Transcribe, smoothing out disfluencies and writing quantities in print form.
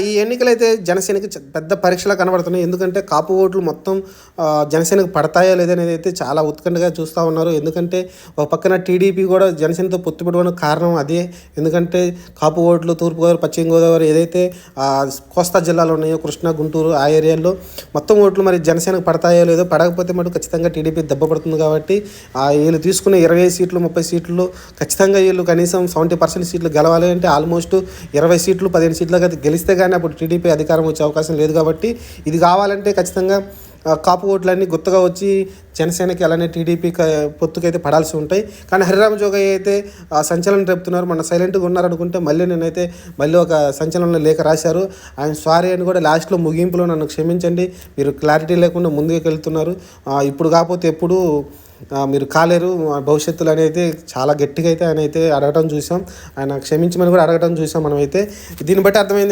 ఈ ఎన్నికలైతే జనసేనకి పెద్ద పరీక్షలా కనబడుతున్నాయి. ఎందుకంటే కాపు ఓట్లు మొత్తం జనసేనకు పడతాయా లేదనేది అయితే చాలా ఉత్కంఠగా చూస్తూ ఉన్నారు. ఎందుకంటే ఒక పక్కన టీడీపీ కూడా జనసేనతో పొత్తు పెట్టుకోవడానికి కారణం అదే. ఎందుకంటే కాపు ఓట్లు తూర్పుగోదావరి, పశ్చిమ గోదావరి ఏదైతే కోస్తా జిల్లాలో ఉన్నాయో, కృష్ణా, గుంటూరు ఆ ఏరియాల్లో మొత్తం ఓట్లు మరి జనసేనకు పడతాయో లేదో, పడకపోతే మటు ఖచ్చితంగా టీడీపీ దెబ్బ పడుతుంది. కాబట్టి వీళ్ళు తీసుకునే 20 సీట్లు 30 సీట్లు ఖచ్చితంగా వీళ్ళు కనీసం 70% సీట్లు గెలవాలి. అంటే ఆల్మోస్ట్ 20 సీట్లు 15 సీట్లుగా గెలిస్తే కానీ అప్పుడు టీడీపీ అధికారం వచ్చే అవకాశం లేదు. కాబట్టి ఇది కావాలంటే ఖచ్చితంగా కాపు ఓట్లన్నీ గుత్తగా వచ్చి జనసేనకి అలానే టీడీపీ పొత్తుకైతే పడాల్సి ఉంటాయి. కానీ హరిరామ జోగయ్య అయితే సంచలనం రేపుతున్నారు. మన సైలెంట్గా ఉన్నారనుకుంటే మళ్ళీ ఒక సంచలనంలో లేఖ రాశారు. ఆయన సారీ అని కూడా లాస్ట్లో ముగింపులో నన్ను క్షమించండి, మీరు క్లారిటీ లేకుండా ముందుకు వెళ్తున్నారు, ఇప్పుడు కాకపోతే ఎప్పుడు మీరు కాలేరు భవిష్యత్తులో అనేది చాలా గట్టిగా అయితే ఆయన అయితే అడగటం చూసాం. ఆయన క్షమించమని కూడా అడగటం చూసాం. మనమైతే దీన్ని బట్టి అర్థమైంది